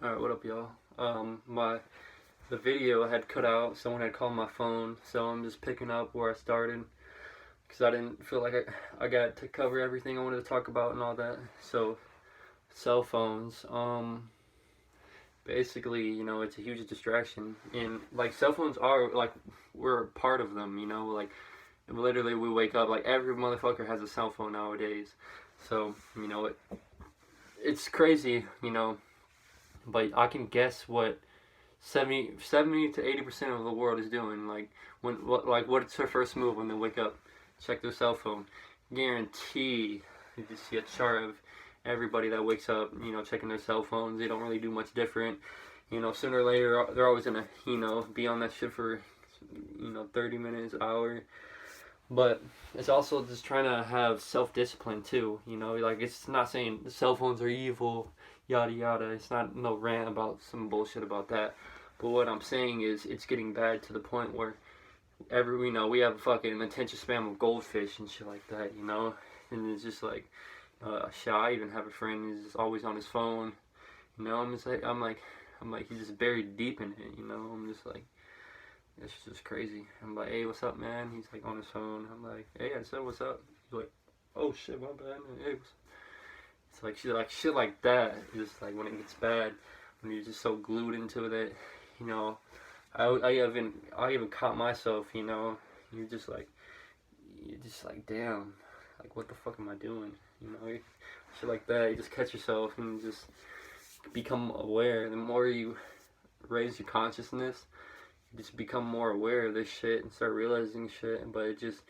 Alright, what up, y'all? The video had cut out. Someone had called my phone, so I'm just picking up where I started because I didn't feel like I got to cover everything I wanted to talk about and all that. So, cell phones. Basically, it's a huge distraction, and like cell phones are like we're part of them. Like literally we wake up like every motherfucker has a cell phone nowadays. So it's crazy, but I can guess what 70 to 80% of the world is doing. Like what's their first move when they wake up? Check their cell phone. Guarantee you just see a chart of everybody that wakes up, checking their cell phones. They don't really do much different. Sooner or later they're always gonna, be on that shit for 30 minutes, hour. But it's also just trying to have self-discipline too. Like it's not saying the cell phones are evil, yada yada. It's not no rant about some bullshit about that. But what I'm saying is it's getting bad to the point where we have a fucking attention span of goldfish and shit like that. And it's just like shit. I even have a friend who's just always on his phone. I'm like he's just buried deep in it. I'm just like, it's just crazy. I'm like, hey, what's up, man? He's like on his phone. I'm like, hey, I said, what's up? He's like, oh shit, my bad, man. Hey, it's like shit like that. Just like when it gets bad, when you're just so glued into it, you know. I even caught myself, you're just like, damn, like what the fuck am I doing? Shit like that. You just catch yourself and just become aware. The more you raise your consciousness, you just become more aware of this shit and start realizing shit. But it just,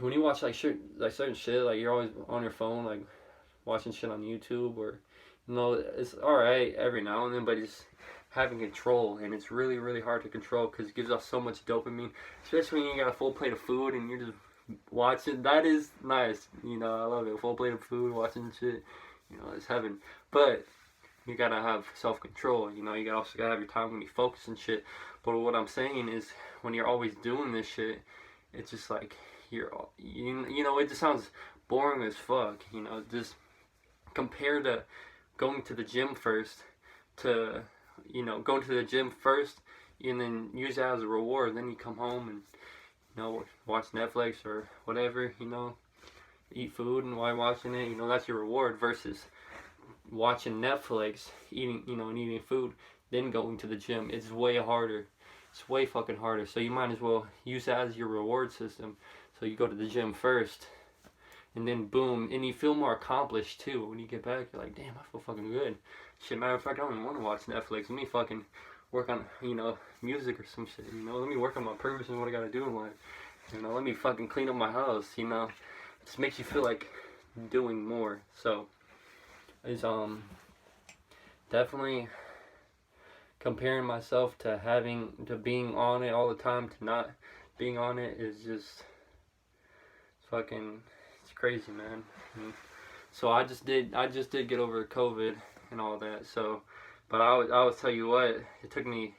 when you watch like shit, like certain shit, like you're always on your phone, like watching shit on YouTube, or it's alright every now and then, but it's having control, and it's really really hard to control because it gives off so much dopamine, especially when you got a full plate of food and you're just watching. That is nice, I love it. Full plate of food, watching shit, it's heaven. But you gotta have self-control, you also gotta have your time when you focus and shit. But what I'm saying is, when you're always doing this shit, it's just like it just sounds boring as fuck, just compared to going to the gym first, to going to the gym first and then use that as a reward. Then you come home and watch Netflix or whatever, eat food, and while watching it, that's your reward, versus watching Netflix, eating, and eating food, then going to the gym. It's way harder. It's way fucking harder. So you might as well use that as your reward system. So you go to the gym first, and then boom, and you feel more accomplished too. When you get back, you're like, damn, I feel fucking good. Shit, matter of fact, I don't even want to watch Netflix. Let me fucking work on, music or some shit, Let me work on my purpose and what I gotta do in life. Let me fucking clean up my house, It just makes you feel like doing more. So, it's, definitely comparing myself to being on it all the time to not being on it is just fucking, it's crazy, man. So I just did get over COVID and all that. So, but I would tell you what, it took me,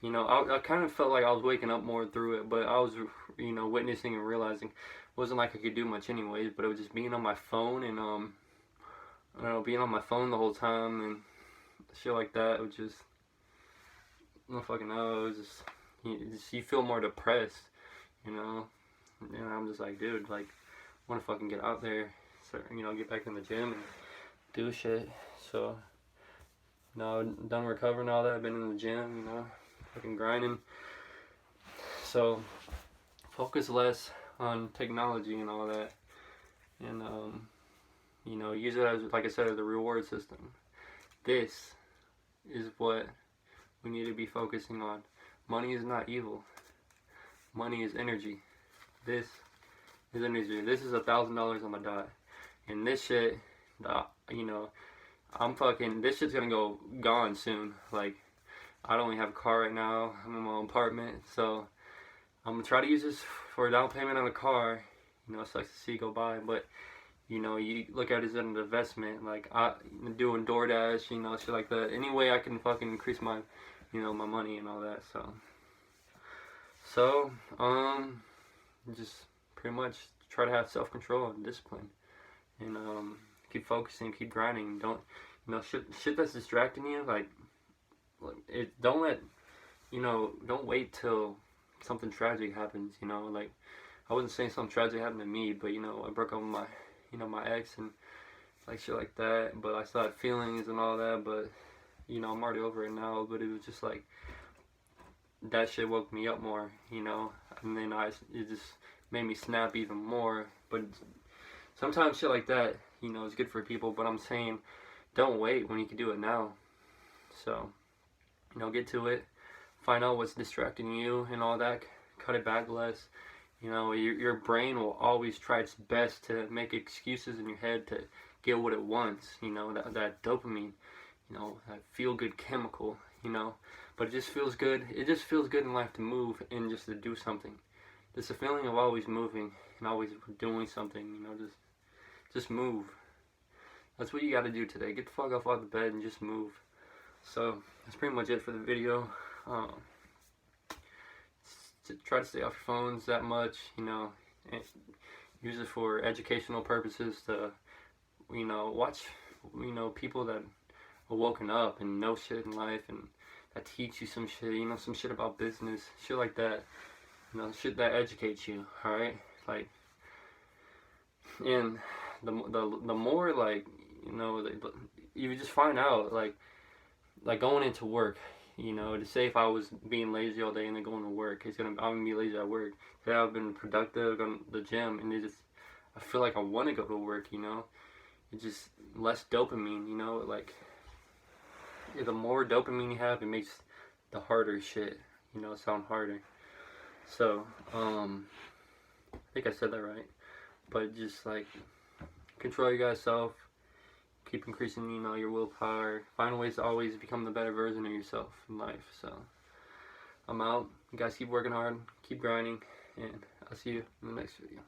I kind of felt like I was waking up more through it, but I was, witnessing and realizing it wasn't like I could do much anyways. But it was just being on my phone and I don't know, being on my phone the whole time and shit like that. It was just, I don't fucking know. It was you feel more depressed, And I'm just like, dude, like, I want to fucking get out there, start, get back in the gym and do shit. So, now done recovering all that. I've been in the gym, fucking grinding. So, focus less on technology and all that, and use it as, like I said, as a reward system. This is what we need to be focusing on. Money is not evil. Money is energy. This is energy. This is $1,000 on my dot, and this shit, this shit's gonna go gone soon. Like, I don't even have a car right now. I'm in my own apartment, so I'm gonna try to use this for a down payment on a car. It sucks to see it go by, but you look at it as an investment. Like, I'm doing DoorDash, shit like that. Any way I can fucking increase my, my money and all that. So, just pretty much try to have self-control and discipline, and keep focusing, keep grinding. Don't, You know, shit that's distracting you, like it. Don't let, don't wait till something tragic happens. You know, like I wasn't saying something tragic happened to me, but I broke up with my, my ex and like shit like that. But I still had feelings and all that. But I'm already over it now. But it was just like that shit woke me up more. And then it just made me snap even more. But sometimes shit like that, is good for people. But I'm saying, don't wait when you can do it now. So, get to it. Find out what's distracting you and all that. Cut it back less. Your brain will always try its best to make excuses in your head to get what it wants. That dopamine, that feel-good chemical, But it just feels good. It just feels good in life to move and just to do something. Just a feeling of always moving and always doing something, just move. That's what you got to do today. Get the fuck off out of the bed and just move. So, that's pretty much it for the video. Try to stay off your phones that much, and use it for educational purposes to, watch, people that are woken up and know shit in life and that teach you some shit, some shit about business, shit like that, shit that educates you, alright? Like, and the more, like, you just find out, like going into work, to say if I was being lazy all day and then going to work, I'm gonna be lazy at work. Today I've been productive, going to the gym, and I feel like I want to go to work, It's just less dopamine, like, the more dopamine you have, it makes the harder shit, sound harder. So, I think I said that right. But just, like, control your guys' self. Keep increasing, your willpower. Find ways to always become the better version of yourself in life. So, I'm out. You guys keep working hard. Keep grinding. And I'll see you in the next video.